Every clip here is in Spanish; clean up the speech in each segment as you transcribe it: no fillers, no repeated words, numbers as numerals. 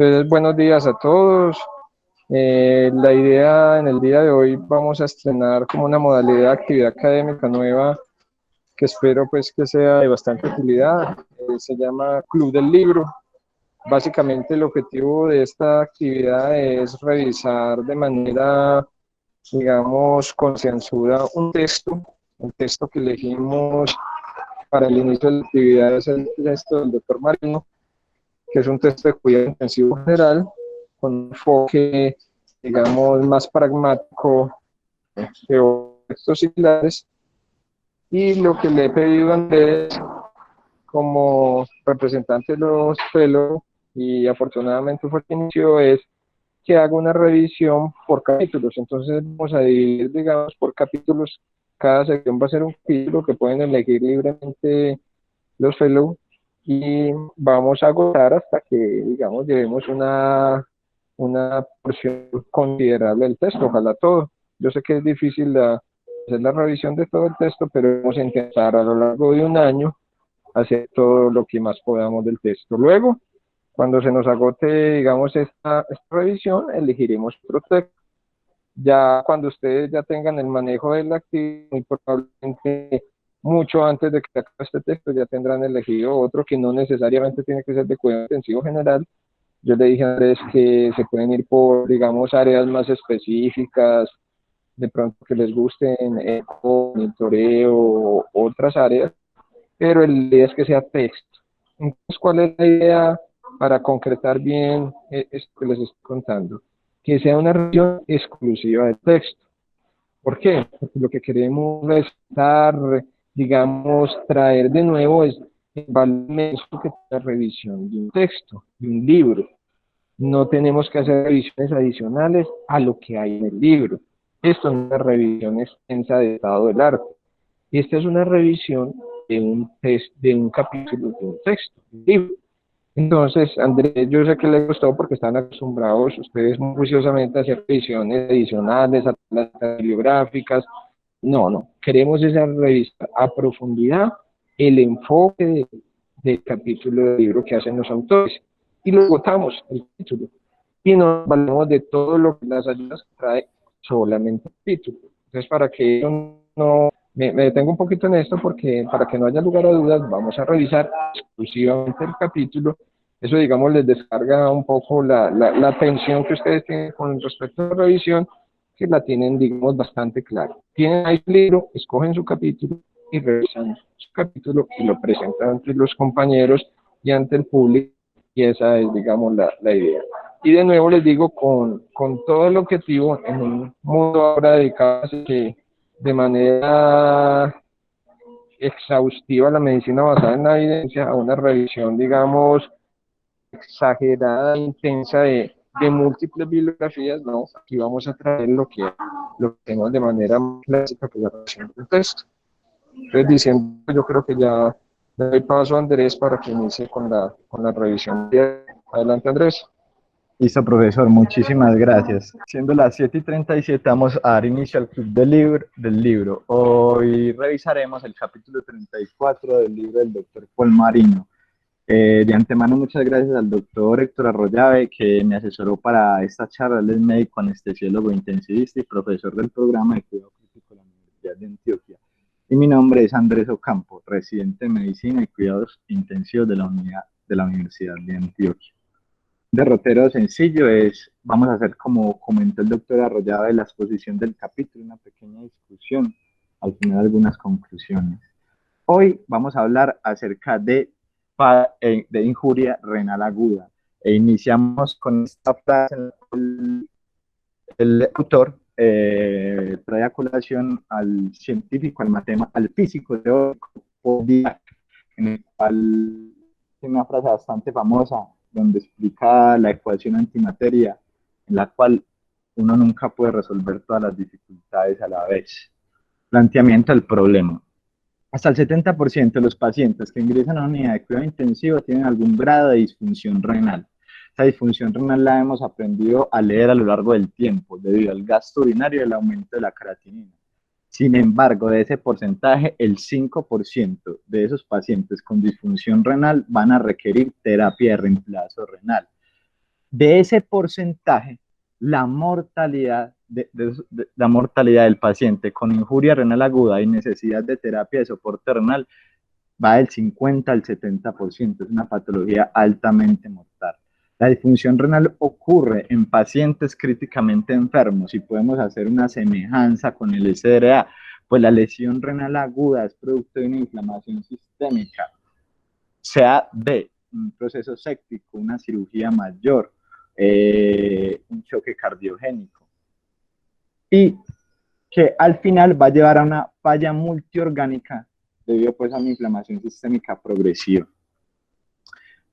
Entonces, buenos días a todos. La idea en el día de hoy vamos a estrenar como una modalidad de actividad académica nueva que espero pues que sea de bastante utilidad. Se llama Club del Libro. Básicamente el objetivo de esta actividad es revisar de manera, digamos, concienzuda un texto que elegimos para el inicio de la actividad es el texto del doctor Marino, que es un texto de cuidado intensivo general, con un enfoque, digamos, más pragmático que textos similares. Y lo que le he pedido a Andrés, como representante de los fellows, y afortunadamente fue el que inició, es que haga una revisión por capítulos. Entonces vamos a dividir, digamos, por capítulos. Cada sección va a ser un capítulo que pueden elegir libremente los fellows y vamos a agotar hasta que, digamos, llevemos una porción considerable del texto, ojalá todo. Yo sé que es difícil hacer la revisión de todo el texto, pero vamos a intentar a lo largo de un año hacer todo lo que más podamos del texto. Luego, cuando se nos agote, digamos, esta revisión, elegiremos otro texto. Ya cuando ustedes ya tengan el manejo de la actividad, muy probablemente mucho antes de que acabe este texto ya tendrán elegido otro que no necesariamente tiene que ser de cuidado intensivo general. Yo le dije a Andrés que se pueden ir por, digamos, áreas más específicas, de pronto que les gusten eco, monitoreo o otras áreas, pero la idea es que sea texto. Entonces, ¿cuál es la idea para concretar bien esto que les estoy contando? Que sea una revisión exclusiva del texto. ¿Por qué? Porque lo que queremos es estar, digamos, traer de nuevo es el valor inmenso que tiene la revisión de un texto, de un libro. No tenemos que hacer revisiones adicionales a lo que hay en el libro. Esto no es una revisión extensa de estado del arte. Esta es una revisión de un capítulo de un texto, un libro. Entonces, Andrés, yo sé que le gustó porque están acostumbrados ustedes muy juiciosamente a hacer revisiones adicionales, a las bibliográficas. No, no, queremos esa revista a profundidad, el enfoque del capítulo del libro que hacen los autores. Y lo votamos, el título. Y nos valemos de todo lo que las ayudas trae solamente el título. Entonces, para que yo no me detengo un poquito en esto porque para que no haya lugar a dudas, vamos a revisar exclusivamente el capítulo. Eso, digamos, les descarga un poco la tensión que ustedes tienen con respecto a la revisión, que la tienen, digamos, bastante clara. Tienen ahí el libro, escogen su capítulo y revisan su capítulo y lo presentan ante los compañeros y ante el público, y esa es, digamos, la idea. Y de nuevo les digo, con todo el objetivo, en un mundo ahora dedicado a que de manera exhaustiva a la medicina basada en la evidencia, a una revisión, digamos, exagerada, intensa de múltiples bibliografías, no, aquí vamos a traer lo que tenemos de manera clásica, que es la revisión del texto. Entonces, diciendo, yo creo que ya le doy paso a Andrés para que inicie con la revisión. Adelante, Andrés. Listo, profesor, muchísimas gracias. Siendo las 7:37, vamos a dar inicio al club del libro. Hoy revisaremos el capítulo 34 del libro del doctor Paul Marino. De antemano, muchas gracias al doctor Héctor Arroyave, que me asesoró para esta charla. Él es médico anestesiólogo intensivista y profesor del programa de cuidado crítico de la Universidad de Antioquia. Y mi nombre es Andrés Ocampo, residente de medicina y cuidados intensivos de la Universidad de Antioquia. Derrotero sencillo vamos a hacer como comentó el doctor Arroyave de la exposición del capítulo, una pequeña discusión, al final algunas conclusiones. Hoy vamos a hablar acerca de injuria renal aguda e iniciamos con esta frase en el autor trae a colación al científico, al físico teórico Paul Dirac, en el cual tiene una frase bastante famosa donde explica la ecuación antimateria, en la cual uno nunca puede resolver todas las dificultades a la vez. Planteamiento del problema. Hasta el 70% de los pacientes que ingresan a una unidad de cuidado intensivo tienen algún grado de disfunción renal. Esta disfunción renal la hemos aprendido a leer a lo largo del tiempo, debido al gasto urinario y el aumento de la creatinina. Sin embargo, de ese porcentaje, el 5% de esos pacientes con disfunción renal van a requerir terapia de reemplazo renal. De ese porcentaje, la mortalidad del paciente con injuria renal aguda y necesidad de terapia de soporte renal va del 50 al 70%. Es una patología altamente mortal. La disfunción renal ocurre en pacientes críticamente enfermos y podemos hacer una semejanza con el SDRA, pues la lesión renal aguda es producto de una inflamación sistémica, sea de un proceso séptico, una cirugía mayor, un choque cardiogénico, y que al final va a llevar a una falla multiorgánica debido pues a una inflamación sistémica progresiva.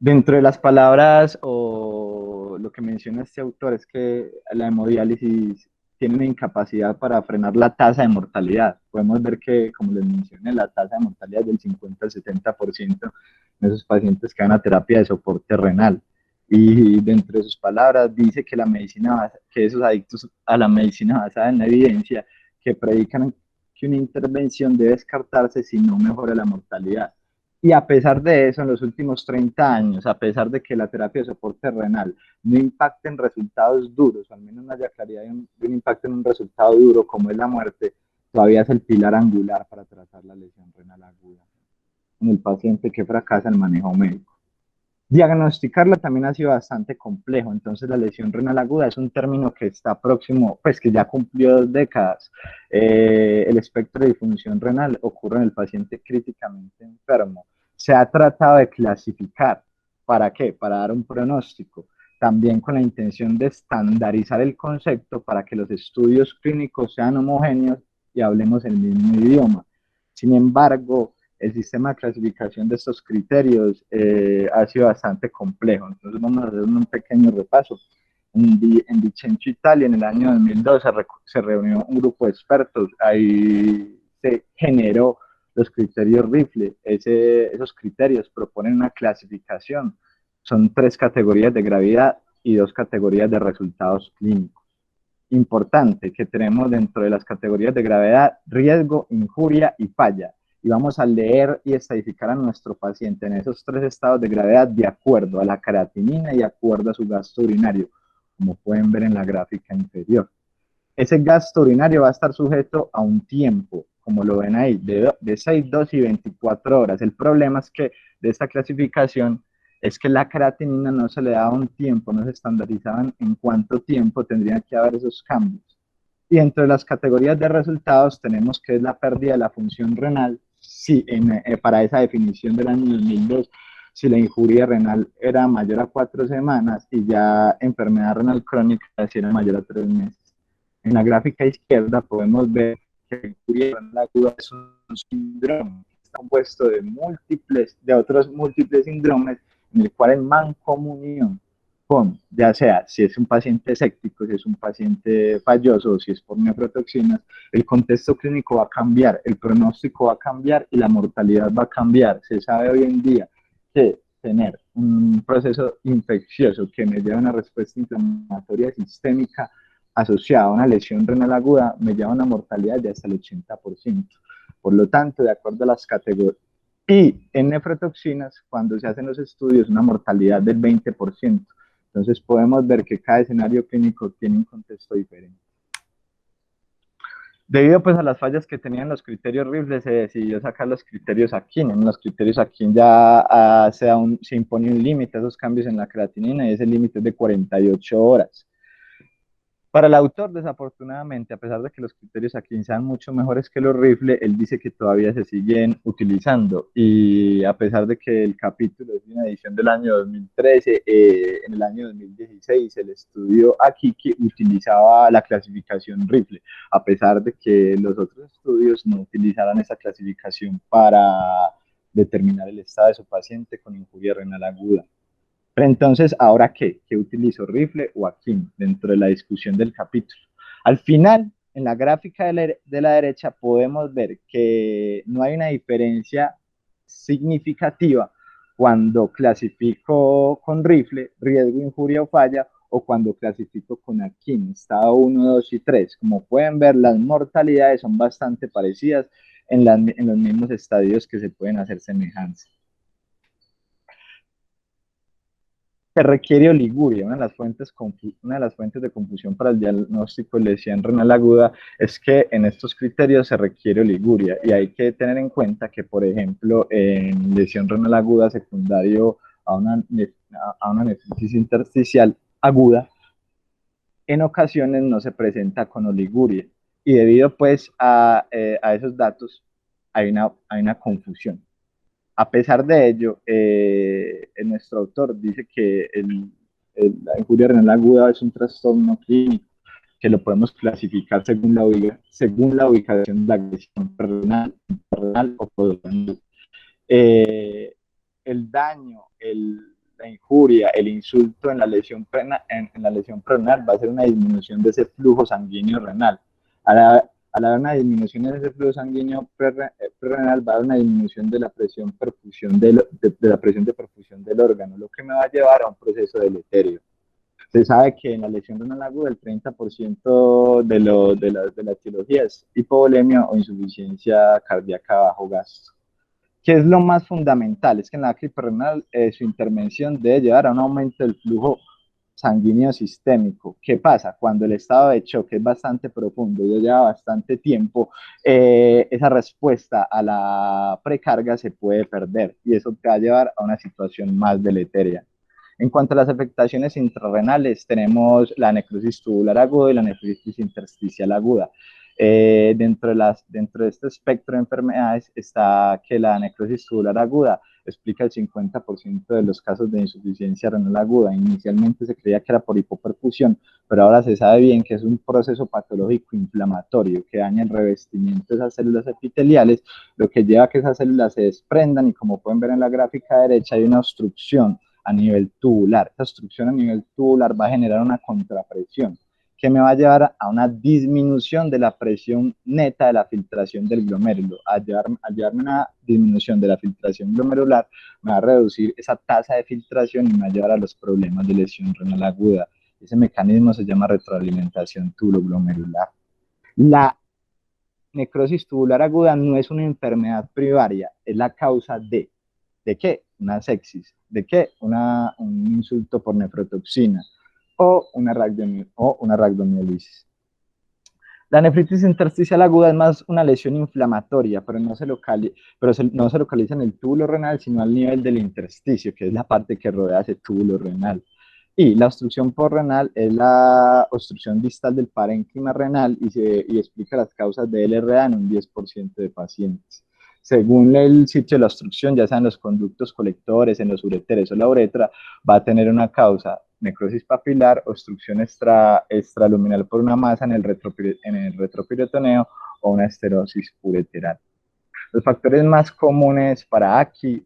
Dentro de las palabras o lo que menciona este autor es que la hemodiálisis tiene una incapacidad para frenar la tasa de mortalidad. Podemos ver que, como les mencioné, la tasa de mortalidad es del 50 al 70% en esos pacientes que van a terapia de soporte renal. Y dentro de sus palabras dice que la medicina, que esos adictos a la medicina basada en la evidencia, que predican que una intervención debe descartarse si no mejora la mortalidad. Y a pesar de eso, en los últimos 30 años, a pesar de que la terapia de soporte renal no impacta en resultados duros, o al menos no haya claridad de un impacto en un resultado duro como es la muerte, todavía es el pilar angular para tratar la lesión renal aguda en el paciente que fracasa el manejo médico. Diagnosticarla también ha sido bastante complejo, entonces la lesión renal aguda es un término que está próximo, pues que ya cumplió 2 décadas. El espectro de disfunción renal ocurre en el paciente críticamente enfermo. Se ha tratado de clasificar, ¿para qué? Para dar un pronóstico, también con la intención de estandarizar el concepto para que los estudios clínicos sean homogéneos y hablemos el mismo idioma. Sin embargo, el sistema de clasificación de estos criterios ha sido bastante complejo. Entonces vamos a hacer un pequeño repaso. En Vicenzo, Italia, en el año 2002 se reunió un grupo de expertos. Ahí se generó los criterios RIFLE. Esos criterios proponen una clasificación. Son 3 categorías de gravedad y 2 categorías de resultados clínicos. Importante que tenemos dentro de las categorías de gravedad: riesgo, injuria y falla. Y vamos a leer y estadificar a nuestro paciente en esos 3 estados de gravedad de acuerdo a la creatinina y de acuerdo a su gasto urinario, como pueden ver en la gráfica inferior. Ese gasto urinario va a estar sujeto a un tiempo, como lo ven ahí, de 6, 2 y 24 horas. El problema es que de esta clasificación es que la creatinina no se le daba un tiempo, no se estandarizaban en cuánto tiempo tendrían que haber esos cambios. Y entre las categorías de resultados tenemos que es la pérdida de la función renal. Sí, para esa definición del año 2002, si la injuria renal era mayor a 4 semanas y ya enfermedad renal crónica si era mayor a 3 meses. En la gráfica izquierda podemos ver que la injuria renal aguda es un síndrome está compuesto de otros múltiples síndromes en el cual en mancomunión con, ya sea si es un paciente séptico, si es un paciente falloso o si es por nefrotoxinas, el contexto clínico va a cambiar, el pronóstico va a cambiar y la mortalidad va a cambiar. Se sabe hoy en día que tener un proceso infeccioso que me lleva a una respuesta inflamatoria sistémica asociada a una lesión renal aguda me lleva a una mortalidad de hasta el 80%. Por lo tanto, de acuerdo a las categorías, y en nefrotoxinas, cuando se hacen los estudios, una mortalidad del 20%. Entonces podemos ver que cada escenario clínico tiene un contexto diferente. Debido pues a las fallas que tenían los criterios RIFLE, se decidió sacar los criterios Akin. En los criterios Akin ya se impone un límite a esos cambios en la creatinina y ese límite es de 48 horas. Para el autor, desafortunadamente, a pesar de que los criterios aquí sean mucho mejores que los RIFLE, él dice que todavía se siguen utilizando y a pesar de que el capítulo es una edición del año 2013, en el año 2016 el estudio aquí que utilizaba la clasificación RIFLE, a pesar de que los otros estudios no utilizaran esa clasificación para determinar el estado de su paciente con injuria renal aguda. Pero entonces, ¿ahora qué? ¿Qué utilizo, RIFLE o Akin dentro de la discusión del capítulo? Al final, en la gráfica de la derecha podemos ver que no hay una diferencia significativa cuando clasifico con RIFLE, riesgo, injuria o falla, o cuando clasifico con Akin, estado 1, 2 y 3. Como pueden ver, las mortalidades son bastante parecidas en los mismos estadios que se pueden hacer semejanza. Se requiere oliguria. Una de las fuentes de confusión para el diagnóstico de lesión renal aguda es que en estos criterios se requiere oliguria y hay que tener en cuenta que, por ejemplo, en lesión renal aguda secundario a una nefritis intersticial aguda, en ocasiones no se presenta con oliguria y debido pues a esos datos hay una confusión. A pesar de ello, nuestro autor dice que la injuria renal aguda es un trastorno clínico que lo podemos clasificar según la ubicación de la agresión renal o podrenal. El daño, la injuria, el insulto en la lesión prerenal va a ser una disminución de ese flujo sanguíneo renal. Al haber una disminución en ese flujo sanguíneo prerenal, va a haber una disminución de la presión de la presión de perfusión del órgano, lo que me va a llevar a un proceso deleterio. Se sabe que en la lesión renal aguda el 30% de la etiología es hipovolemia o insuficiencia cardíaca bajo gasto. ¿Qué es lo más fundamental? Es que en la crisis renal su intervención debe llevar a un aumento del flujo sanguíneo sistémico. ¿Qué pasa? Cuando el estado de choque es bastante profundo y lleva bastante tiempo, esa respuesta a la precarga se puede perder y eso te va a llevar a una situación más deleteria. En cuanto a las afectaciones intrarrenales, tenemos la necrosis tubular aguda y la nefritis intersticial aguda. Dentro de este espectro de enfermedades está que la necrosis tubular aguda explica el 50% de los casos de insuficiencia renal aguda. Inicialmente se creía que era por hipoperfusión, pero ahora se sabe bien que es un proceso patológico inflamatorio que daña el revestimiento de esas células epiteliales, lo que lleva a que esas células se desprendan y, como pueden ver en la gráfica derecha, hay una obstrucción a nivel tubular. Esta obstrucción a nivel tubular va a generar una contrapresión que me va a llevar a una disminución de la presión neta de la filtración del glomérulo. Al llevarme una disminución de la filtración glomerular, me va a reducir esa tasa de filtración y me va a llevar a los problemas de lesión renal aguda. Ese mecanismo se llama retroalimentación tubuloglomerular. La necrosis tubular aguda no es una enfermedad primaria, es la causa ¿de qué? Una sepsis. ¿De qué? Un insulto por nefrotoxina o una rhabdomiolisis. La nefritis intersticial aguda es más una lesión inflamatoria, pero no se localiza en el túbulo renal, sino al nivel del intersticio, que es la parte que rodea ese túbulo renal. Y la obstrucción porrenal es la obstrucción distal del parénquima renal y explica las causas de LRA en un 10% de pacientes. Según el sitio de la obstrucción, ya sean los conductos colectores, en los ureteres o la uretra, va a tener una causa: necrosis papilar, obstrucción extraluminal por una masa en el retroperitoneo o una esterosis ureteral. Los factores más comunes para aquí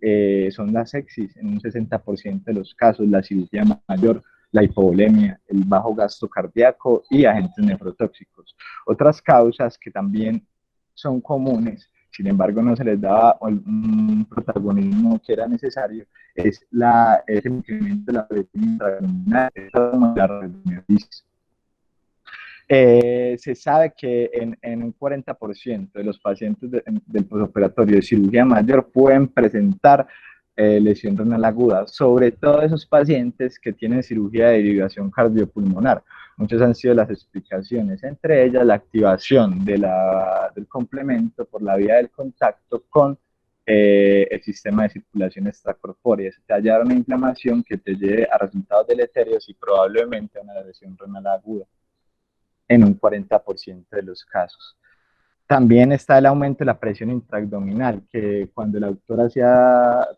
son la sepsis en un 60% de los casos, la cirugía mayor, la hipovolemia, el bajo gasto cardíaco y agentes nefrotóxicos. Otras causas que también son comunes, sin embargo no se les daba un protagonismo que era necesario, es el incremento de la presión intraabdominal, la rhabdomiolisis. Se sabe que en un 40% de los pacientes del postoperatorio de cirugía mayor pueden presentar lesión renal aguda, sobre todo esos pacientes que tienen cirugía de derivación cardiopulmonar. Muchas han sido las explicaciones, entre ellas la activación del complemento por la vía del contacto con el sistema de circulación extracorpórea. Se te hallará una inflamación que te lleve a resultados deleterios y probablemente a una lesión renal aguda en un 40% de los casos. También está el aumento de la presión intraabdominal, que cuando el autor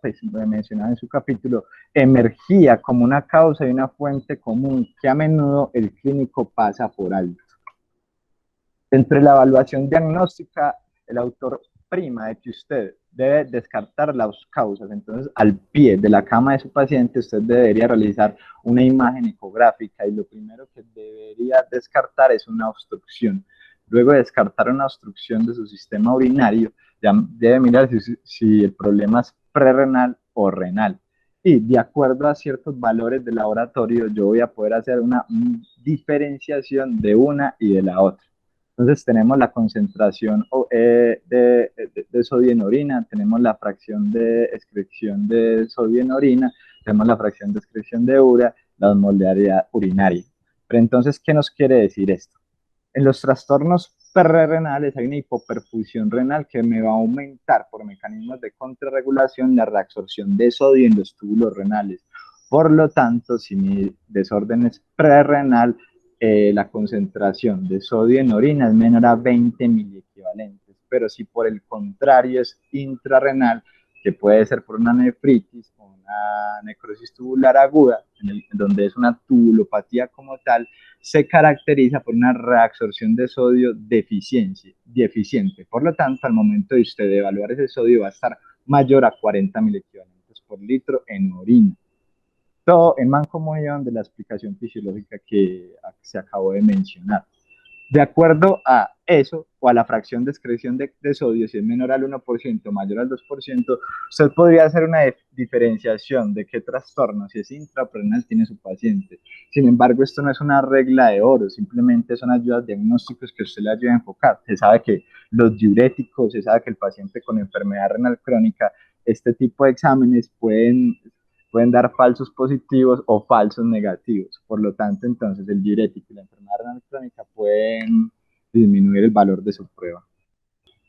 pues, mencionaba en su capítulo, emergía como una causa y una fuente común que a menudo el clínico pasa por alto. Entre la evaluación diagnóstica, el autor prima de que usted debe descartar las causas. Entonces, al pie de la cama de su paciente, usted debería realizar una imagen ecográfica y lo primero que debería descartar es una obstrucción. Luego de descartar una obstrucción de su sistema urinario, ya debe mirar si el problema es prerrenal o renal. Y de acuerdo a ciertos valores de laboratorio, yo voy a poder hacer una diferenciación de una y de la otra. Entonces tenemos la concentración de sodio en orina, tenemos la fracción de excreción de sodio en orina, tenemos la fracción de excreción de urea, la osmolaridad urinaria. Pero entonces, ¿qué nos quiere decir esto? En los trastornos prerrenales hay una hipoperfusión renal que me va a aumentar por mecanismos de contrarregulación la reabsorción de sodio en los túbulos renales. Por lo tanto, si mi desorden es prerrenal, la concentración de sodio en orina es menor a 20 miliequivalentes. Pero si por el contrario es intrarrenal, que puede ser por una nefritis o una necrosis tubular aguda, donde es una tubulopatía como tal, se caracteriza por una reabsorción de sodio deficiente. Por lo tanto, al momento de usted evaluar ese sodio va a estar mayor a 40 miliequivalentes por litro en orina. Todo en mancomunión de la explicación fisiológica que se acabó de mencionar. De acuerdo a eso, o a la fracción de excreción de sodio, si es menor al 1%, mayor al 2%, usted podría hacer una diferenciación de qué trastorno, si es intraprenal, tiene su paciente. Sin embargo, esto no es una regla de oro, simplemente son ayudas diagnósticos que usted le ayuda a enfocar. Se sabe que los diuréticos, se sabe que el paciente con enfermedad renal crónica, este tipo de exámenes pueden dar falsos positivos o falsos negativos. Por lo tanto, entonces el diurético y la enfermedad renal crónica pueden disminuir el valor de su prueba.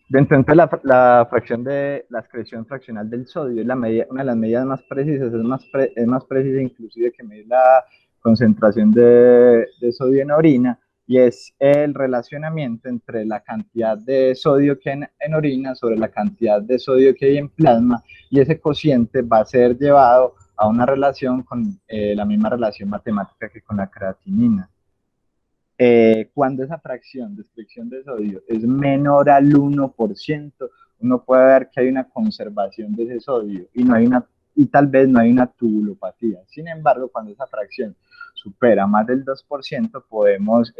Dentro de la fracción de la excreción fraccional del sodio es una de las medidas más precisas, es más precisa inclusive que medir la concentración de sodio en orina, y es el relacionamiento entre la cantidad de sodio que hay en orina sobre la cantidad de sodio que hay en plasma, y ese cociente va a ser llevado a una relación con la misma relación matemática que con la creatinina. Cuando esa fracción de excreción de sodio es menor al 1%, uno puede ver que hay una conservación de ese sodio y tal vez no hay una tubulopatía. Sin embargo, cuando esa fracción supera más del 2%, podemos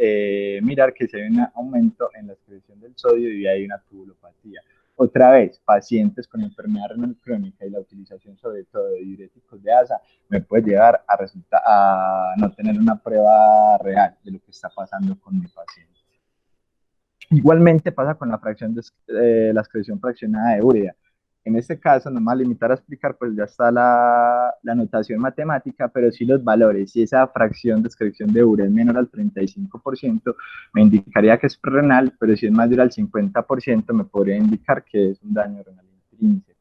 mirar que se hay un aumento en la excreción del sodio y hay una tubulopatía. Otra vez, pacientes con enfermedad renal crónica y la utilización sobre todo de diuréticos de ASA me puede llevar a no tener una prueba real de lo que está pasando con mi paciente. Igualmente pasa con la fracción de la excreción fraccionada de urea. En este caso, no me voy a limitar a explicar, pues ya está la notación matemática, pero sí los valores. Si esa fracción de excreción de urea es menor al 35%, me indicaría que es renal, pero si es mayor al 50%, me podría indicar que es un daño renal intrínseco.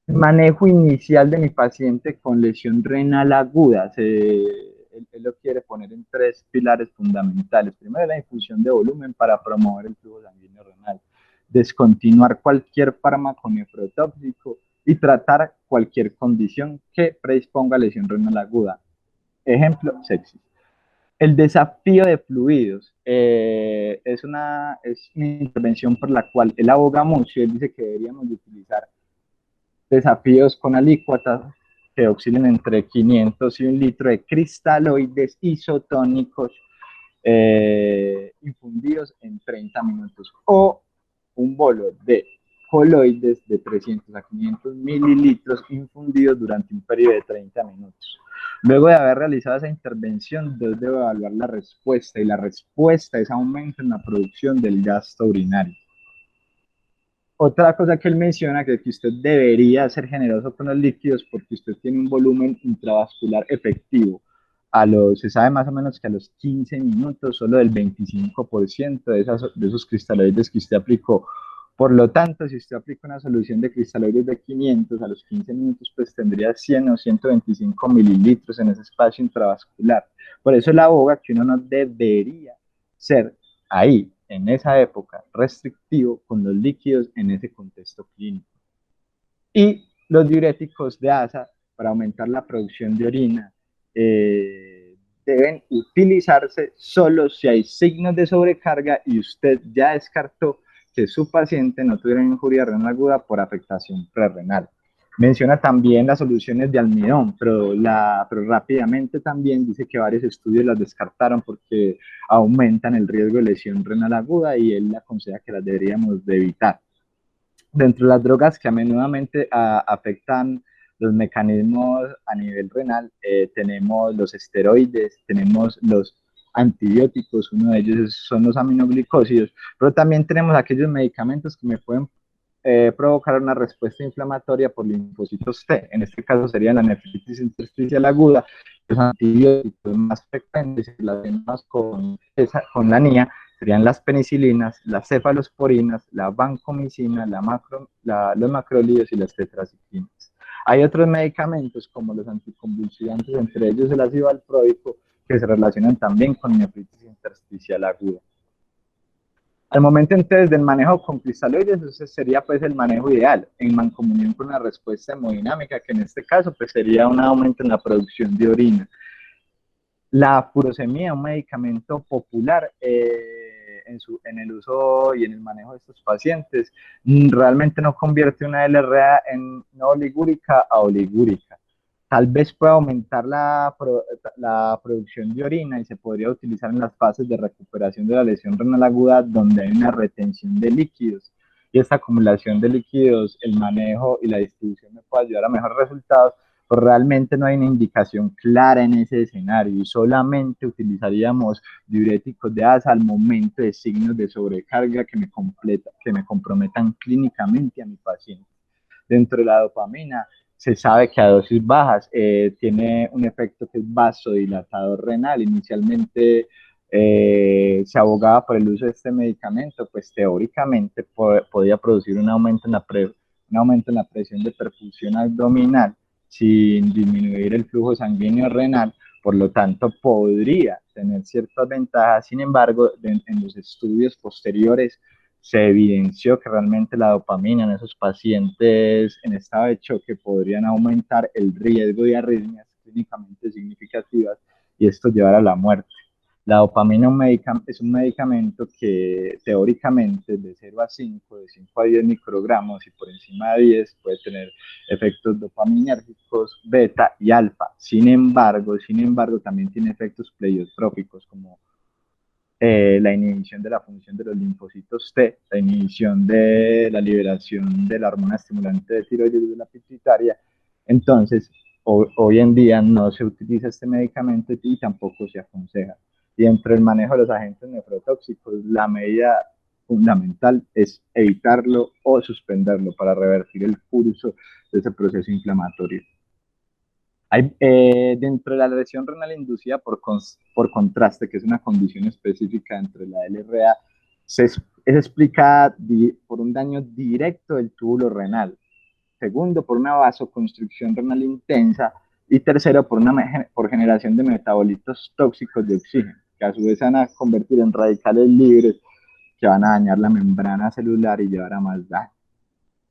Manejo inicial de mi paciente con lesión renal aguda. Él lo quiere poner en 3 pilares fundamentales. Primero, la infusión de volumen para promover el flujo sanguíneo renal. Descontinuar cualquier fármaco nefrotóxico y tratar cualquier condición que predisponga a lesión renal aguda. Ejemplo, sepsis. El desafío de fluidos es una intervención por la cual él aboga mucho. Él dice que deberíamos de utilizar desafíos con alícuotas que oscilen entre 500 y 1 litro de cristaloides isotónicos infundidos en 30 minutos, o un bolo de coloides de 300 a 500 mililitros infundidos durante un periodo de 30 minutos. Luego de haber realizado esa intervención, debe evaluar la respuesta, y la respuesta es aumento en la producción del gasto urinario. Otra cosa que él menciona, que usted debería ser generoso con los líquidos porque usted tiene un volumen intravascular efectivo. Se sabe más o menos que a los 15 minutos solo del 25% de esos cristaloides que usted aplicó. Por lo tanto, si usted aplica una solución de cristaloides de 500 a los 15 minutos, pues tendría 100 o 125 mililitros en ese espacio intravascular. Por eso la aboga que uno no debería ser ahí, en esa época, restrictivo con los líquidos en ese contexto clínico. Y los diuréticos de ASA, para aumentar la producción de orina, deben utilizarse solo si hay signos de sobrecarga y usted ya descartó que su paciente no tuviera injuria renal aguda por afectación prerrenal. Menciona también las soluciones de almidón, pero rápidamente también dice que varios estudios las descartaron porque aumentan el riesgo de lesión renal aguda, y él aconseja que las deberíamos de evitar. Dentro de las drogas que a menudo afectan los mecanismos a nivel renal, tenemos los esteroides, tenemos los antibióticos, uno de ellos son los aminoglicósidos, pero también tenemos aquellos medicamentos que me pueden provocar una respuesta inflamatoria por linfocitos T. En este caso sería la nefritis intersticial aguda. Los antibióticos más frecuentes relacionados con la NIA serían las penicilinas, las cefalosporinas, la vancomicina, los macrólidos y las tetraciclinas. Hay otros medicamentos como los anticonvulsivantes, entre ellos el ácido valproico, que se relacionan también con nefritis intersticial aguda. Al momento entonces del manejo con cristaloides, ese sería pues el manejo ideal, en mancomunión con una respuesta hemodinámica, que en este caso pues sería un aumento en la producción de orina. La furosemida, un medicamento popular en el uso y en el manejo de estos pacientes, realmente no convierte una LRA en no oligúrica a oligúrica. Tal vez pueda aumentar la producción de orina y se podría utilizar en las fases de recuperación de la lesión renal aguda donde hay una retención de líquidos. Y esta acumulación de líquidos, el manejo y la distribución me puede ayudar a mejores resultados, pero realmente no hay una indicación clara en ese escenario y solamente utilizaríamos diuréticos de asa al momento de signos de sobrecarga que me comprometan clínicamente a mi paciente. Dentro de la dopamina, se sabe que a dosis bajas tiene un efecto que es vasodilatador renal. Inicialmente se abogaba por el uso de este medicamento, pues teóricamente podía producir un aumento en la presión de perfusión abdominal sin disminuir el flujo sanguíneo renal, por lo tanto podría tener ciertas ventajas. Sin embargo, en los estudios posteriores se evidenció que realmente la dopamina en esos pacientes en estado de choque podrían aumentar el riesgo de arritmias clínicamente significativas y esto llevar a la muerte. La dopamina es un medicamento que teóricamente de 0 a 5, de 5 a 10 microgramos y por encima de 10 puede tener efectos dopaminérgicos beta y alfa. Sin embargo, también tiene efectos pleiotrópicos como la inhibición de la función de los linfocitos T, la inhibición de la liberación de la hormona estimulante de tiroides de la pituitaria. Entonces, hoy en día no se utiliza este medicamento y tampoco se aconseja. Y entre el manejo de los agentes nefrotóxicos, la medida fundamental es evitarlo o suspenderlo para revertir el curso de ese proceso inflamatorio. Dentro de la lesión renal inducida por contraste, que es una condición específica dentro de la LRA, es explicada por un daño directo del túbulo renal. Segundo, por una vasoconstricción renal intensa. Y tercero, por generación de metabolitos tóxicos de oxígeno, que a su vez van a convertir en radicales libres que van a dañar la membrana celular y llevar a más daño.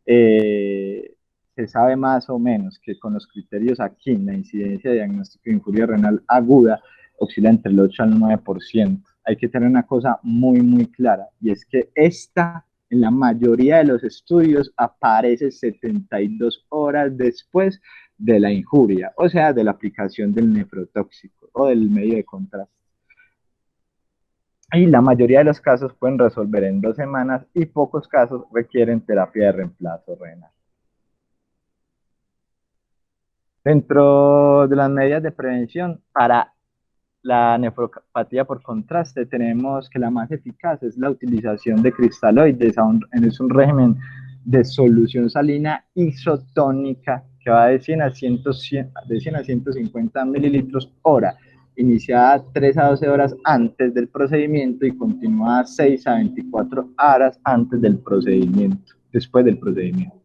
Se sabe más o menos que con los criterios aquí, la incidencia de diagnóstico de injuria renal aguda oscila entre el 8 al 9%. Hay que tener una cosa muy, muy clara, y es que esta, en la mayoría de los estudios, aparece 72 horas después de la injuria, o sea, de la aplicación del nefrotóxico o del medio de contraste. Y la mayoría de los casos pueden resolver en 2 semanas y pocos casos requieren terapia de reemplazo renal. Dentro de las medidas de prevención para la nefropatía por contraste, tenemos que la más eficaz es la utilización de cristaloides. Es un régimen de solución salina isotónica que va de 100 a 150 mililitros hora, iniciada 3 a 12 horas antes del procedimiento y continuada 6 a 24 horas antes del procedimiento, después del procedimiento.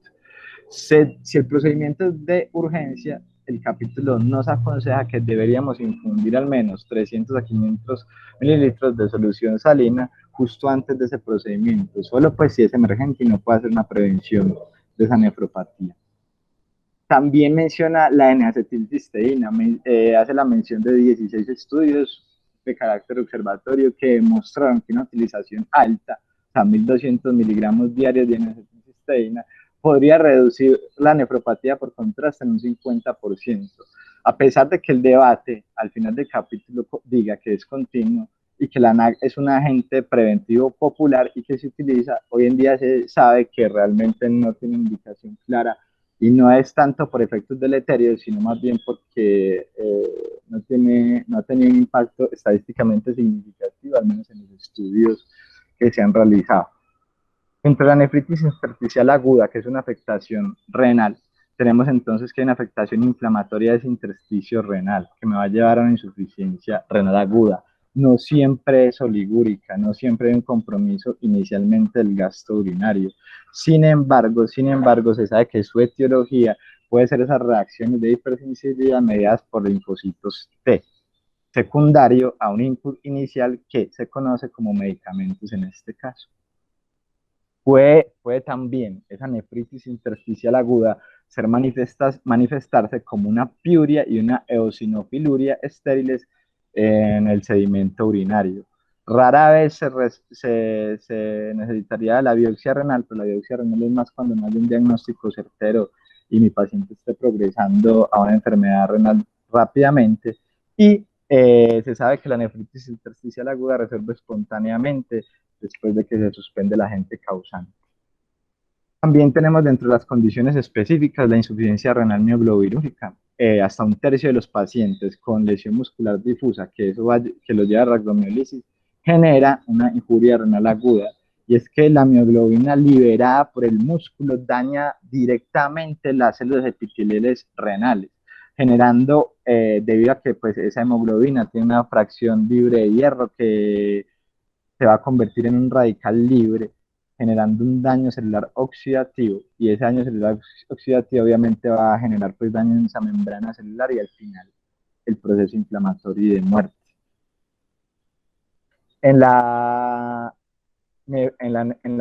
Si el procedimiento es de urgencia, el capítulo nos aconseja que deberíamos infundir al menos 300 a 500 mililitros de solución salina justo antes de ese procedimiento, solo pues si es emergente y no puede hacer una prevención de esa nefropatía. También menciona la N-acetilcisteína, hace la mención de 16 estudios de carácter observatorio que demostraron que una utilización alta, a 1200 miligramos diarios de N-acetilcisteína, podría reducir la nefropatía por contraste en un 50%, a pesar de que el debate al final del capítulo diga que es continuo y que la NAC es un agente preventivo popular y que se utiliza, hoy en día se sabe que realmente no tiene indicación clara y no es tanto por efectos deleterios, sino más bien porque no ha tenido un impacto estadísticamente significativo, al menos en los estudios que se han realizado. Entre la nefritis intersticial aguda, que es una afectación renal, tenemos entonces que hay una afectación inflamatoria de ese intersticio renal, que me va a llevar a una insuficiencia renal aguda. No siempre es oligúrica, no siempre hay un compromiso inicialmente del gasto urinario. Sin embargo, se sabe que su etiología puede ser esas reacciones de hipersensibilidad mediadas por linfocitos T, secundario a un input inicial que se conoce como medicamentos en este caso. Puede también esa nefritis intersticial aguda manifestarse como una piuria y una eosinofiluria estériles en el sedimento urinario. Rara vez se necesitaría la biopsia renal, pero la biopsia renal es más cuando no hay un diagnóstico certero y mi paciente esté progresando a una enfermedad renal rápidamente. Y se sabe que la nefritis intersticial aguda resuelve espontáneamente después de que se suspende el agente causante. También tenemos dentro de las condiciones específicas la insuficiencia renal mioglobinuria. Hasta un tercio de los pacientes con lesión muscular difusa, que lo lleva a rhabdomiolisis, genera una injuria renal aguda. Y es que la mioglobina liberada por el músculo daña directamente las células epiteliales renales, generando, debido a que pues, esa hemoglobina tiene una fracción libre de hierro que se va a convertir en un radical libre, generando un daño celular oxidativo, y ese daño celular oxidativo obviamente va a generar pues daño en esa membrana celular y al final el proceso inflamatorio y de muerte. En la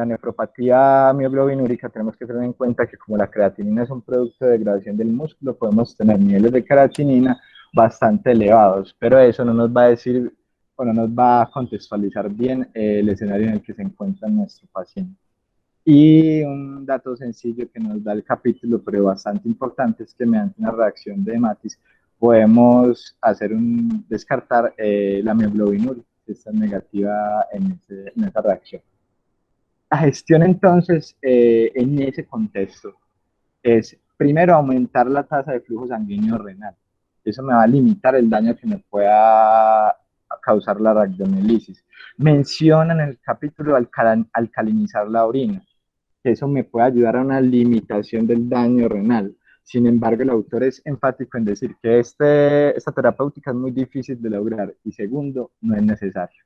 nefropatía mioglobinuria tenemos que tener en cuenta que como la creatinina es un producto de degradación del músculo, podemos tener niveles de creatinina bastante elevados, pero eso no nos va a decir o no nos va a contextualizar bien el escenario en el que se encuentra nuestro paciente. Y un dato sencillo que nos da el capítulo, pero bastante importante, es que mediante una reacción de Matis podemos descartar la mioglobinuria, que está negativa en esa reacción. La gestión entonces en ese contexto es primero aumentar la tasa de flujo sanguíneo renal. Eso me va a limitar el daño que me pueda causar la rhabdomiolisis. Menciona en el capítulo alcalinizar la orina, que eso me puede ayudar a una limitación del daño renal. Sin embargo, el autor es enfático en decir que esta terapéutica es muy difícil de lograr y segundo, no es necesario.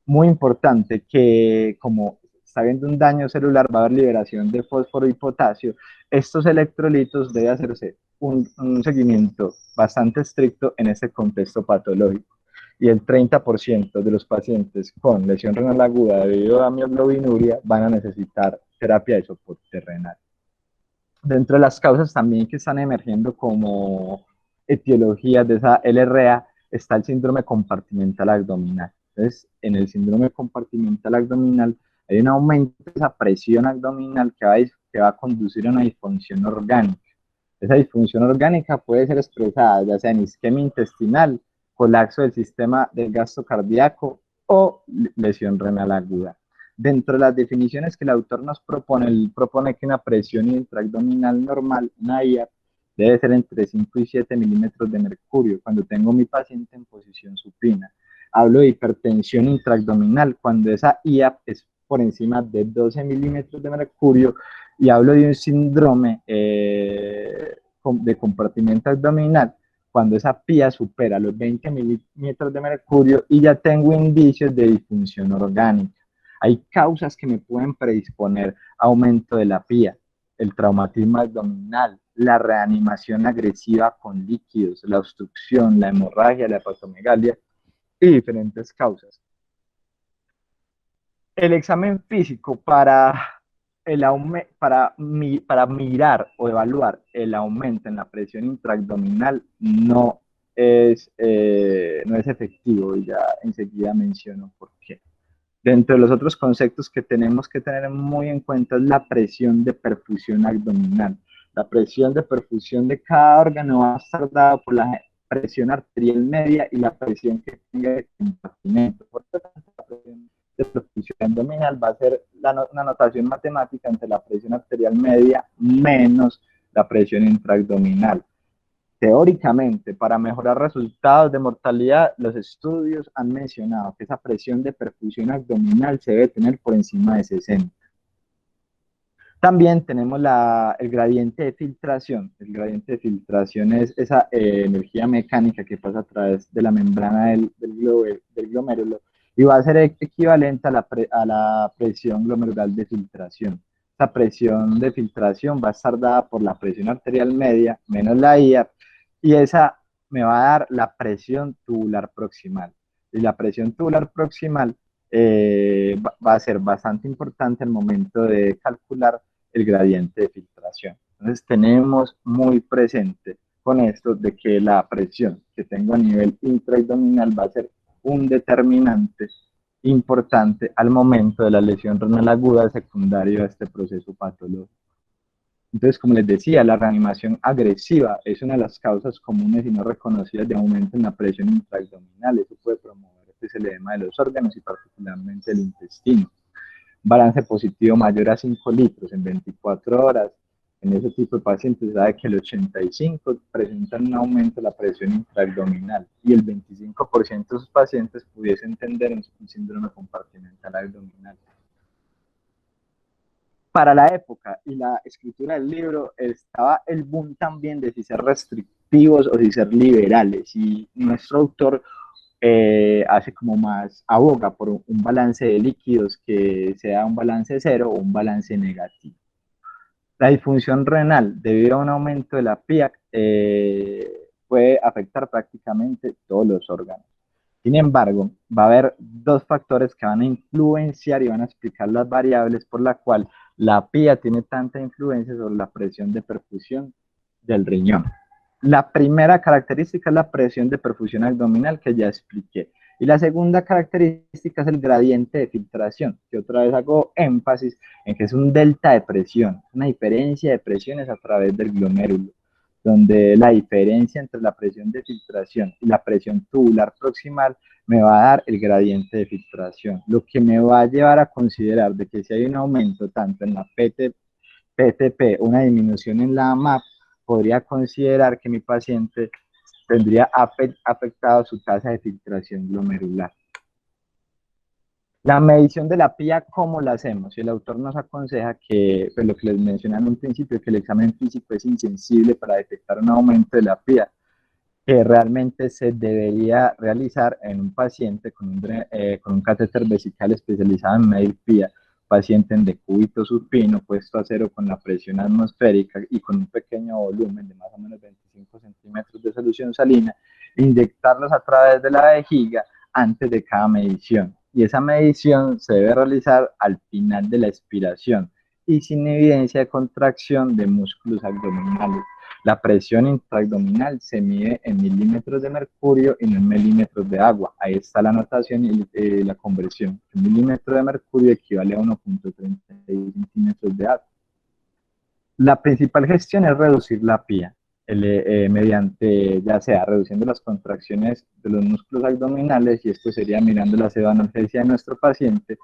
Muy importante que como está habiendo un daño celular, va a haber liberación de fósforo y potasio. Estos electrolitos debe hacerse un seguimiento bastante estricto en este contexto patológico. Y el 30% de los pacientes con lesión renal aguda debido a mioglobinuria van a necesitar terapia de soporte renal. Dentro de las causas también que están emergiendo como etiologías de esa LRA está el síndrome compartimental abdominal. Entonces, en el síndrome compartimental abdominal hay un aumento de esa presión abdominal que va a conducir a una disfunción orgánica. Esa disfunción orgánica puede ser expresada ya sea en isquemia intestinal, colapso del sistema del gasto cardíaco o lesión renal aguda. Dentro de las definiciones que el autor nos propone, él propone que una presión intraabdominal normal, una IAP, debe ser entre 5 y 7 milímetros de mercurio cuando tengo mi paciente en posición supina. Hablo de hipertensión intraabdominal cuando esa IAP es por encima de 12 milímetros de mercurio, y hablo de un síndrome de compartimento abdominal cuando esa PIA supera los 20 milímetros de mercurio y ya tengo indicios de disfunción orgánica. Hay causas que me pueden predisponer a aumento de la PIA: el traumatismo abdominal, la reanimación agresiva con líquidos, la obstrucción, la hemorragia, la hepatomegalia y diferentes causas. El examen físico para mirar o evaluar el aumento en la presión intraabdominal no es efectivo, y ya enseguida menciono por qué. Dentro de los otros conceptos que tenemos que tener muy en cuenta es la presión de perfusión abdominal. La presión de perfusión de cada órgano va a estar dada por la presión arterial media y la presión que tenga de compartimento. Por lo tanto, la presión de perfusión abdominal va a ser una notación matemática entre la presión arterial media menos la presión intraabdominal. Teóricamente, para mejorar resultados de mortalidad, los estudios han mencionado que esa presión de perfusión abdominal se debe tener por encima de 60. También tenemos el gradiente de filtración. El gradiente de filtración es esa energía mecánica que pasa a través de la membrana del glomérulo y va a ser equivalente a la presión glomerular de filtración. Esta presión de filtración va a estar dada por la presión arterial media menos la IA y esa me va a dar la presión tubular proximal. Y la presión tubular proximal va a ser bastante importante al momento de calcular el gradiente de filtración. Entonces tenemos muy presente con esto de que la presión que tengo a nivel intraabdominal va a ser un determinante importante al momento de la lesión renal aguda secundaria a este proceso patológico. Entonces, como les decía, la reanimación agresiva es una de las causas comunes y no reconocidas de aumento en la presión intraabdominal. Eso puede promover el edema de los órganos y particularmente el intestino. Balance positivo mayor a 5 litros en 24 horas. En ese tipo de pacientes se sabe que el 85% presentan un aumento de la presión intraabdominal y el 25% de sus pacientes pudiesen tener un síndrome compartimental abdominal. Para la época y la escritura del libro estaba el boom también de si ser restrictivos o si ser liberales, y nuestro autor hace como más, aboga por un balance de líquidos que sea un balance cero o un balance negativo. La disfunción renal debido a un aumento de la PIAC puede afectar prácticamente todos los órganos. Sin embargo, va a haber dos factores que van a influenciar y van a explicar las variables por la cual la PIA tiene tanta influencia sobre la presión de perfusión del riñón. La primera característica es la presión de perfusión abdominal que ya expliqué. Y la segunda característica es el gradiente de filtración, que otra vez hago énfasis en que es un delta de presión, una diferencia de presiones a través del glomérulo, donde la diferencia entre la presión de filtración y la presión tubular proximal me va a dar el gradiente de filtración, lo que me va a llevar a considerar de que si hay un aumento tanto en la PTP o una disminución en la MAP, podría considerar que mi paciente tendría afectado su tasa de filtración glomerular. La medición de la PIA, ¿cómo la hacemos? El autor nos aconseja que, pues lo que les mencioné en un principio, que el examen físico es insensible para detectar un aumento de la PIA, que realmente se debería realizar en un paciente con un catéter vesical especializado en medir PIA, paciente en decúbito supino, puesto a cero con la presión atmosférica y con un pequeño volumen de más o menos 25 centímetros de solución salina, inyectarlos a través de la vejiga antes de cada medición. Y esa medición se debe realizar al final de la expiración y sin evidencia de contracción de músculos abdominales. La presión intraabdominal se mide en milímetros de mercurio y no en milímetros de agua. Ahí está la notación y la conversión. Un milímetro de mercurio equivale a 1.36 centímetros de agua. La principal gestión es reducir la PIA mediante, ya sea reduciendo las contracciones de los músculos abdominales, y esto sería mirando la pseudoanalgesia de nuestro paciente,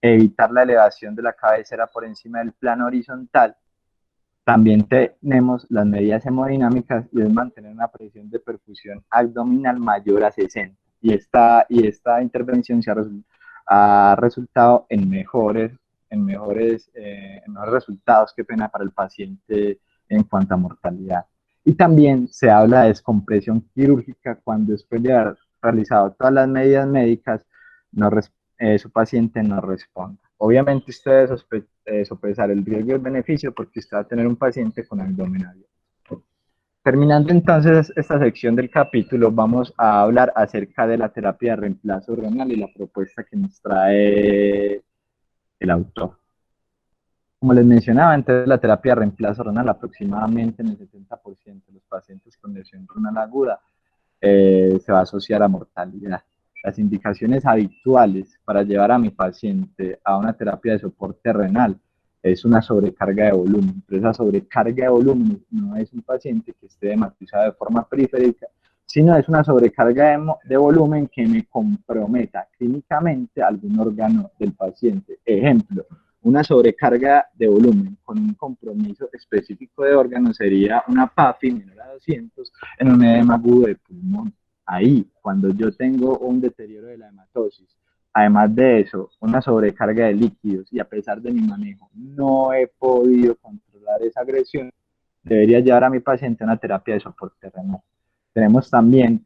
evitar la elevación de la cabecera por encima del plano horizontal. También tenemos las medidas hemodinámicas y es mantener una presión de perfusión abdominal mayor a 60. Y esta intervención ha resultado en mejores resultados, qué pena, para el paciente en cuanto a mortalidad. Y también se habla de descompresión quirúrgica cuando después de haber realizado todas las medidas médicas su paciente no responda. Obviamente usted debe sopesar el riesgo y el beneficio porque usted va a tener un paciente con abdomen abierto. Terminando entonces esta sección del capítulo, vamos a hablar acerca de la terapia de reemplazo renal y la propuesta que nos trae el autor. Como les mencionaba, entonces la terapia de reemplazo renal aproximadamente en el 70% de los pacientes con lesión renal aguda se va a asociar a mortalidad. Las indicaciones habituales para llevar a mi paciente a una terapia de soporte renal es una sobrecarga de volumen, pero esa sobrecarga de volumen no es un paciente que esté hematizado de forma periférica, sino es una sobrecarga de volumen que me comprometa clínicamente algún órgano del paciente. Ejemplo, una sobrecarga de volumen con un compromiso específico de órgano sería una PAFI menor a 200 en un edema agudo de pulmón. Ahí, cuando yo tengo un deterioro de la hematosis Además de eso, una sobrecarga de líquidos y a pesar de mi manejo no he podido controlar esa agresión, debería llevar a mi paciente a una terapia de soporte renal. Tenemos también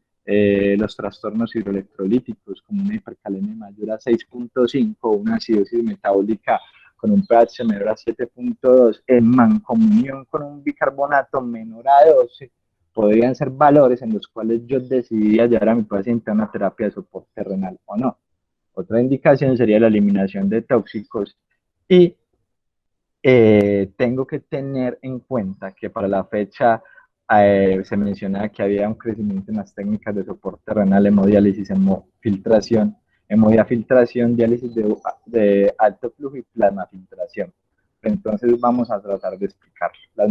los trastornos hidroelectrolíticos como una hipercalemia mayor a 6.5 o una acidosis metabólica con un pH menor a 7.2 en mancomunión con un bicarbonato menor a 12 podrían ser valores en los cuales yo decidiría llevar a mi paciente a una terapia de soporte renal o no. Otra indicación sería la eliminación de tóxicos y tengo que tener en cuenta que para la fecha se menciona que había un crecimiento en las técnicas de soporte renal, hemodiálisis, hemofiltración, hemodiafiltración, diálisis de alto flujo y plasmafiltración. Entonces vamos a tratar de explicar. Las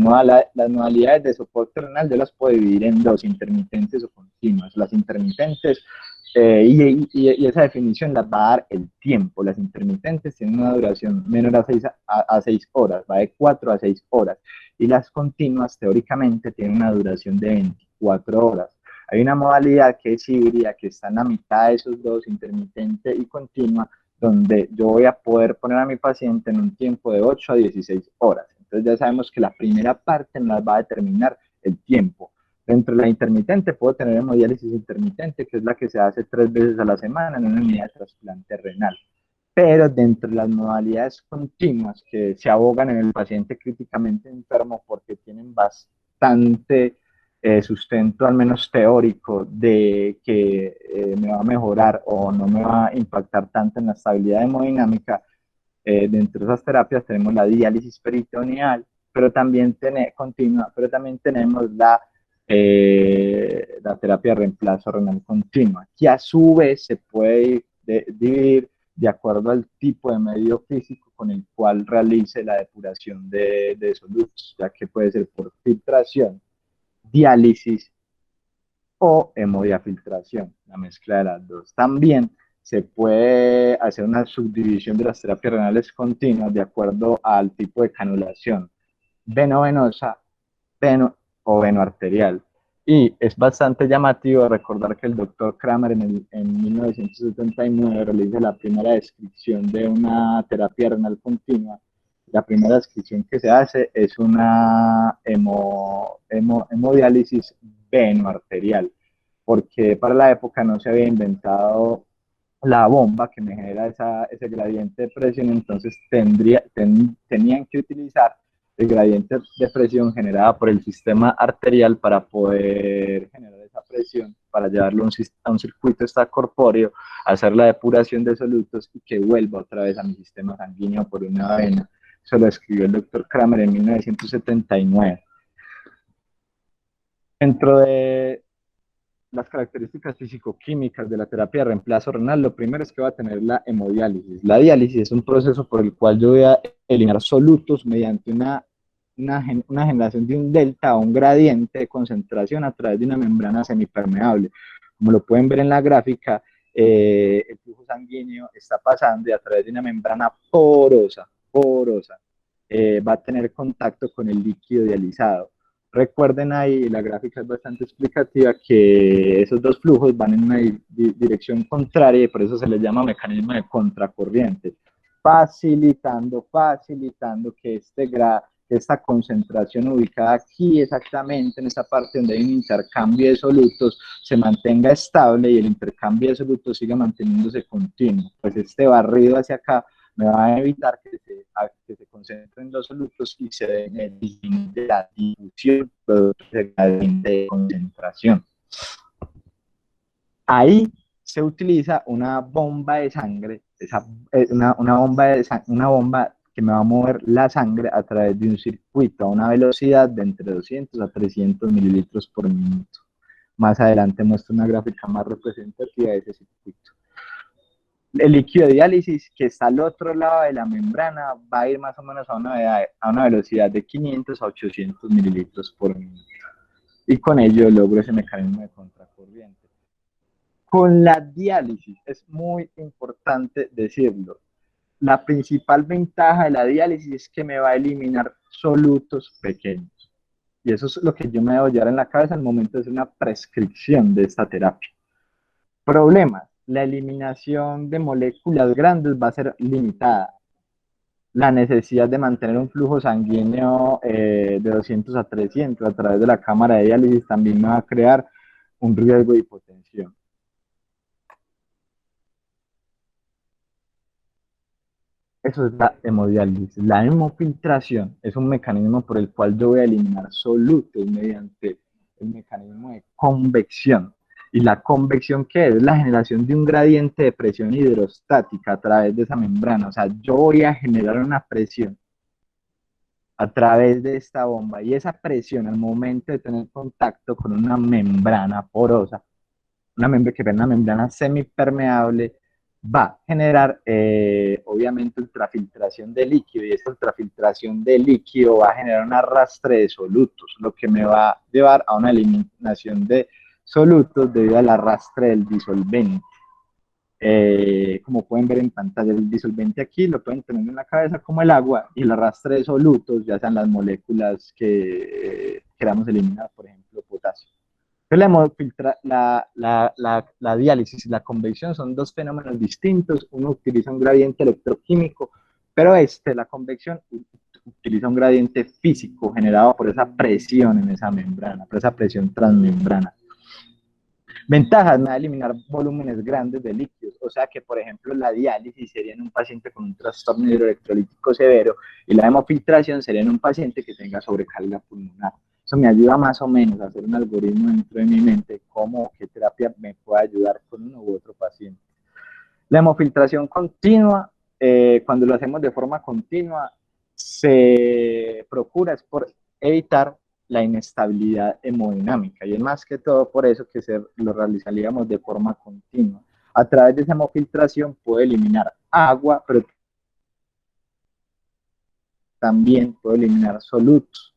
modalidades de soporte renal yo las puedo dividir en dos, intermitentes o continuas. Las intermitentes y esa definición la va a dar el tiempo. Las intermitentes tienen una duración menor a 6 horas, va de 4 a 6 horas. Y las continuas, teóricamente, tienen una duración de 24 horas. Hay una modalidad que es híbrida, que está en la mitad de esos dos, intermitente y continua, donde yo voy a poder poner a mi paciente en un tiempo de 8 a 16 horas. Entonces ya sabemos que la primera parte nos va a determinar el tiempo. Dentro de la intermitente puedo tener hemodiálisis intermitente, que es la que se hace 3 veces a la semana en una unidad de trasplante renal. Pero dentro de las modalidades continuas que se abogan en el paciente críticamente enfermo porque tienen bastante sustento, al menos teórico, de que me va a mejorar o no me va a impactar tanto en la estabilidad hemodinámica, dentro de esas terapias tenemos la diálisis peritoneal, pero también continua, pero también tenemos la terapia de reemplazo renal continua, que a su vez se puede dividir de acuerdo al tipo de medio físico con el cual realice la depuración de solutos, ya que puede ser por filtración, diálisis o hemodiafiltración, la mezcla de las dos. También se puede hacer una subdivisión de las terapias renales continuas de acuerdo al tipo de canulación, venovenosa, o venoarterial. Y es bastante llamativo recordar que el doctor Kramer en 1979 realiza la primera descripción de una terapia renal continua. La primera descripción que se hace es una hemodiálisis venoarterial, porque para la época no se había inventado la bomba que me genera ese gradiente de presión, entonces tenían que utilizar el gradiente de presión generada por el sistema arterial para poder generar esa presión, para llevarlo a un circuito extracorpóreo, hacer la depuración de solutos y que vuelva otra vez a mi sistema sanguíneo por una vena. Eso lo escribió el doctor Kramer en 1979. Dentro de las características físico-químicas de la terapia de reemplazo renal, lo primero es que va a tener la hemodiálisis. La diálisis es un proceso por el cual yo voy a eliminar solutos mediante una generación de un delta o un gradiente de concentración a través de una membrana semipermeable. Como lo pueden ver en la gráfica, el flujo sanguíneo está pasando y a través de una membrana porosa, va a tener contacto con el líquido dializado. Recuerden ahí, la gráfica es bastante explicativa, que esos dos flujos van en una dirección contraria y por eso se les llama mecanismo de contracorriente, facilitando que esta concentración ubicada aquí exactamente en esta parte donde hay un intercambio de solutos se mantenga estable y el intercambio de solutos siga manteniéndose continuo. Pues este barrido hacia acá me va a evitar que se concentren los solutos y se disminuye la difusión de concentración. Ahí se utiliza una bomba de sangre, una bomba que me va a mover la sangre a través de un circuito a una velocidad de entre 200 a 300 mililitros por minuto. Más adelante muestro una gráfica más representativa de ese circuito. El líquido de diálisis que está al otro lado de la membrana va a ir más o menos a una velocidad de 500 a 800 mililitros por minuto. Y con ello logro ese mecanismo de contracorriente. Con la diálisis, es muy importante decirlo, la principal ventaja de la diálisis es que me va a eliminar solutos pequeños. Y eso es lo que yo me debo llevar en la cabeza al momento de hacer una prescripción de esta terapia. Problemas. la eliminación de moléculas grandes va a ser limitada. La necesidad de mantener un flujo sanguíneo de 200 a 300 a través de la cámara de diálisis también me va a crear un riesgo de hipotensión. Eso es la hemodiálisis. La hemofiltración es un mecanismo por el cual yo voy a eliminar solutos mediante el mecanismo de convección. ¿Y la convección qué es? La generación de un gradiente de presión hidrostática a través de esa membrana. O sea, yo voy a generar una presión a través de esta bomba y esa presión al momento de tener contacto con una membrana porosa, una membrana semipermeable, va a generar obviamente ultrafiltración de líquido y esta ultrafiltración de líquido va a generar un arrastre de solutos, lo que me va a llevar a una eliminación de solutos debido al arrastre del disolvente. Como pueden ver en pantalla, el disolvente aquí lo pueden tener en la cabeza como el agua y el arrastre de solutos, ya sean las moléculas que queramos eliminar, por ejemplo, potasio. La diálisis y la convección son dos fenómenos distintos. Uno utiliza un gradiente electroquímico, pero la convección, utiliza un gradiente físico generado por esa presión en esa membrana, por esa presión transmembrana. Ventajas, me va a eliminar volúmenes grandes de líquidos, o sea que, por ejemplo, la diálisis sería en un paciente con un trastorno hidroelectrolítico severo y la hemofiltración sería en un paciente que tenga sobrecarga pulmonar. Eso me ayuda más o menos a hacer un algoritmo dentro de mi mente, cómo, qué terapia me puede ayudar con uno u otro paciente. La hemofiltración continua, cuando lo hacemos de forma continua, se procura es por evitar la inestabilidad hemodinámica y es más que todo por eso que lo realizaríamos de forma continua. A través de esa hemofiltración puedo eliminar agua, pero también puedo eliminar solutos.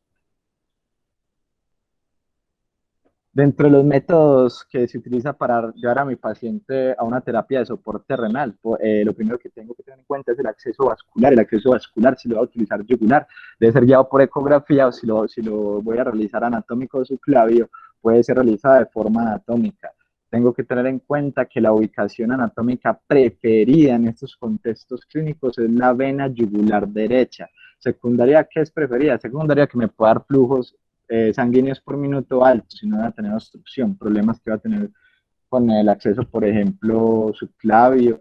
Dentro de los métodos que se utiliza para llevar a mi paciente a una terapia de soporte renal, lo primero que tengo que tener en cuenta es el acceso vascular. El acceso vascular, si lo voy a utilizar yugular, debe ser guiado por ecografía, o si lo voy a realizar anatómico subclavio, puede ser realizada de forma anatómica. Tengo que tener en cuenta que la ubicación anatómica preferida en estos contextos clínicos es la vena yugular derecha. Secundaria, ¿qué es preferida? Secundaria, que me pueda dar flujos sanguíneos por minuto altos, si no va a tener obstrucción, problemas que va a tener con el acceso, por ejemplo, subclavio.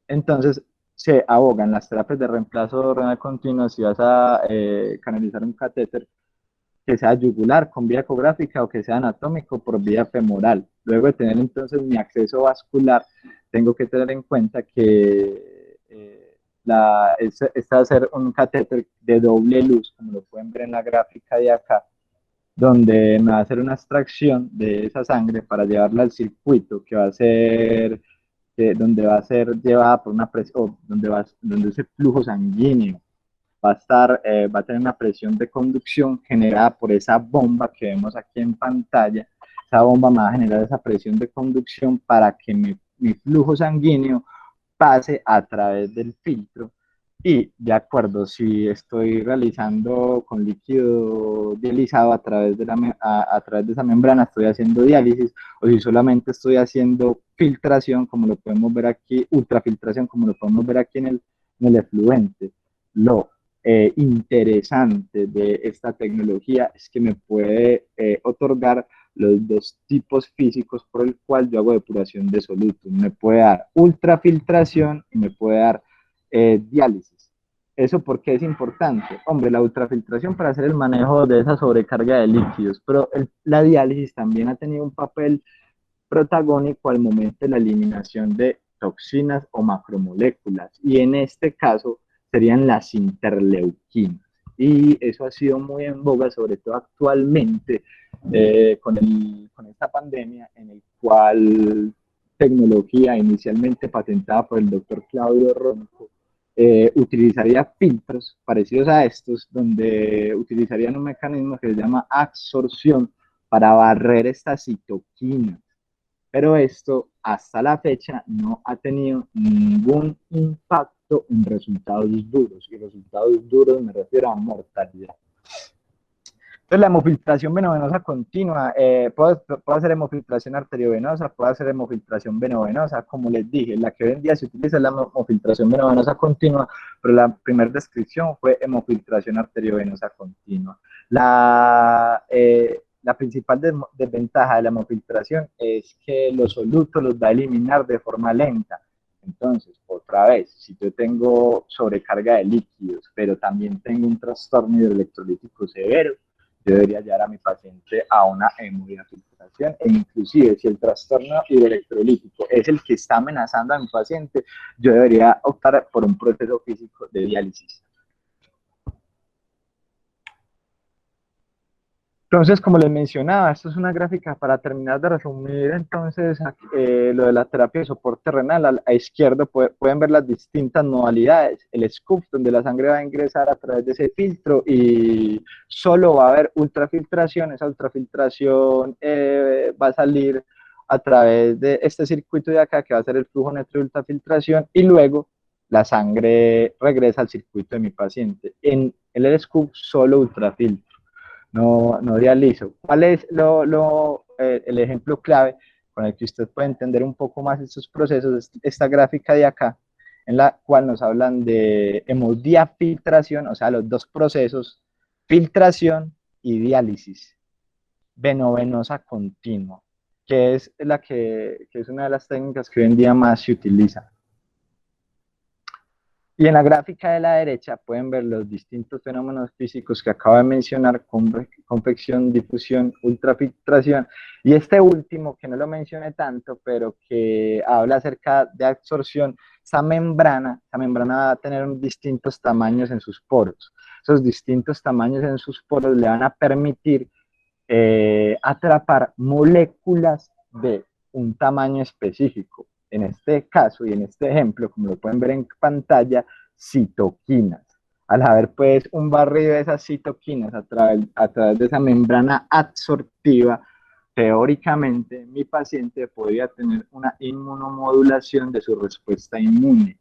Entonces, se abogan las terapias de reemplazo renal continuo si vas a canalizar un catéter que sea yugular con vía ecográfica o que sea anatómico por vía femoral. Luego de tener entonces mi acceso vascular, tengo que tener en cuenta que esta va a ser un catéter de doble luz, como lo pueden ver en la gráfica de acá, donde me va a hacer una extracción de esa sangre para llevarla al circuito que va a ser, donde va a ser llevada por una presión, donde ese flujo sanguíneo va a tener una presión de conducción generada por esa bomba que vemos aquí en pantalla. Esa bomba me va a generar esa presión de conducción para que mi flujo sanguíneo pase a través del filtro y de acuerdo si estoy realizando con líquido dializado a través de esa membrana, estoy haciendo diálisis, o si solamente estoy haciendo filtración, como lo podemos ver aquí, ultrafiltración, como lo podemos ver aquí en el efluente. Lo interesante de esta tecnología es que me puede otorgar los dos tipos físicos por el cual yo hago depuración de solutos. Me puede dar ultrafiltración y me puede dar diálisis. ¿Eso por qué es importante? Hombre, la ultrafiltración para hacer el manejo de esa sobrecarga de líquidos, pero la diálisis también ha tenido un papel protagónico al momento de la eliminación de toxinas o macromoléculas, y en este caso serían las interleuquinas. Y eso ha sido muy en boga, sobre todo actualmente, con esta pandemia, en el cual tecnología inicialmente patentada por el doctor Claudio Ronco, utilizaría filtros parecidos a estos, donde utilizarían un mecanismo que se llama absorción para barrer estas citoquinas. Pero esto hasta la fecha no ha tenido ningún impacto en resultados duros. Y resultados duros me refiero a mortalidad. Entonces, la hemofiltración venovenosa continua, puedo hacer hemofiltración arteriovenosa, puedo hacer hemofiltración venovenosa, como les dije, la que hoy en día se utiliza es la hemofiltración venovenosa continua, pero la primera descripción fue hemofiltración arteriovenosa continua. La principal desventaja de la hemofiltración es que los solutos los va a eliminar de forma lenta. Entonces, otra vez, si yo tengo sobrecarga de líquidos, pero también tengo un trastorno hidroelectrolítico severo, yo debería llevar a mi paciente a una hemodiafiltración, e inclusive si el trastorno hidroelectrolítico es el que está amenazando a mi paciente, yo debería optar por un proceso físico de diálisis. Entonces, como les mencionaba, esto es una gráfica para terminar de resumir entonces lo de la terapia de soporte renal. A la izquierda pueden ver las distintas modalidades, el scoop, donde la sangre va a ingresar a través de ese filtro y solo va a haber ultrafiltración. Esa ultrafiltración va a salir a través de este circuito de acá, que va a ser el flujo neto de ultrafiltración, y luego la sangre regresa al circuito de mi paciente. En el scoop solo ultrafiltro, no dializo. ¿Cuál es el ejemplo clave con el que usted puede entender un poco más estos procesos? Esta gráfica de acá, en la cual nos hablan de hemodiafiltración, o sea, los dos procesos, filtración y diálisis venovenosa continua, que es que es una de las técnicas que hoy en día más se utiliza. Y en la gráfica de la derecha pueden ver los distintos fenómenos físicos que acabo de mencionar: convección, difusión, ultrafiltración, y este último, que no lo mencioné tanto, pero que habla acerca de absorción. Esa membrana va a tener distintos tamaños en sus poros. Esos distintos tamaños en sus poros le van a permitir atrapar moléculas de un tamaño específico. En este caso y en este ejemplo, como lo pueden ver en pantalla, citoquinas. Al haber pues un barrido de esas citoquinas a través de esa membrana absortiva, teóricamente mi paciente podría tener una inmunomodulación de su respuesta inmune.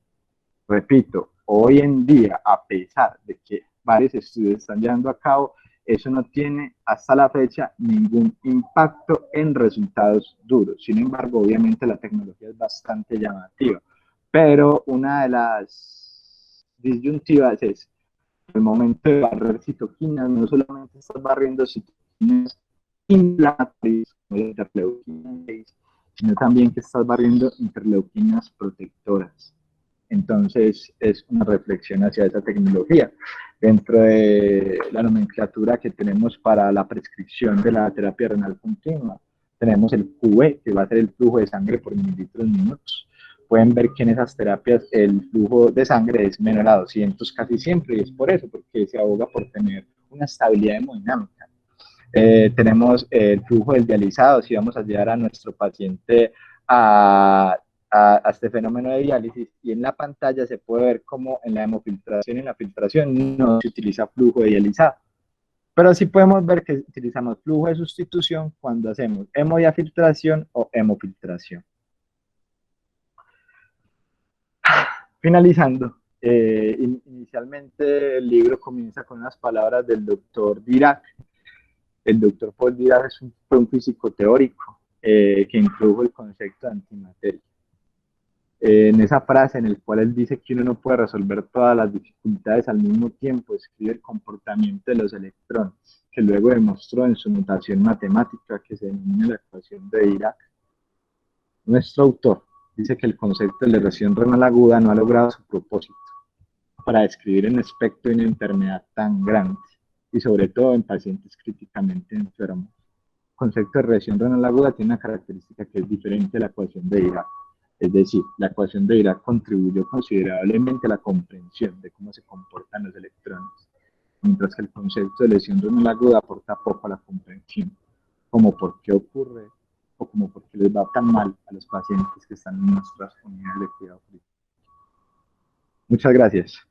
Repito, hoy en día, a pesar de que varios estudios están llevando a cabo, eso no tiene hasta la fecha ningún impacto en resultados duros. Sin embargo, obviamente la tecnología es bastante llamativa, pero una de las disyuntivas es: el momento de barrer citoquinas, no solamente estás barriendo citoquinas inflamatorias como la interleuquina 6, sino también que estás barriendo interleuquinas protectoras. Entonces, es una reflexión hacia esa tecnología. Dentro de la nomenclatura que tenemos para la prescripción de la terapia renal continua, tenemos el QE, que va a ser el flujo de sangre por mililitros minutos. Pueden ver que en esas terapias el flujo de sangre es menor a 200 casi siempre, y es por eso, porque se aboga por tener una estabilidad hemodinámica. Tenemos el flujo del dializado. Si vamos a llevar a nuestro paciente a este fenómeno de diálisis, y en la pantalla se puede ver cómo en la hemofiltración y en la filtración no se utiliza flujo de dializado, pero sí podemos ver que utilizamos flujo de sustitución cuando hacemos hemodiafiltración o hemofiltración. Finalizando, inicialmente el libro comienza con unas palabras del doctor Dirac. El doctor Paul Dirac fue un físico teórico que introdujo el concepto de antimateria. En esa frase en la cual él dice que uno no puede resolver todas las dificultades al mismo tiempo, describe el comportamiento de los electrones, que luego demostró en su notación matemática, que se denomina la ecuación de Dirac. Nuestro autor dice que el concepto de lesión renal aguda no ha logrado su propósito para describir en espectro una enfermedad tan grande, y sobre todo en pacientes críticamente enfermos. El concepto de lesión renal aguda tiene una característica que es diferente a la ecuación de Dirac. Es decir, la ecuación de Dirac contribuyó considerablemente a la comprensión de cómo se comportan los electrones, mientras que el concepto de lesión renal aguda aporta poco a la comprensión, como por qué ocurre o como por qué les va tan mal a los pacientes que están en nuestras unidades de cuidado crítico. Muchas gracias.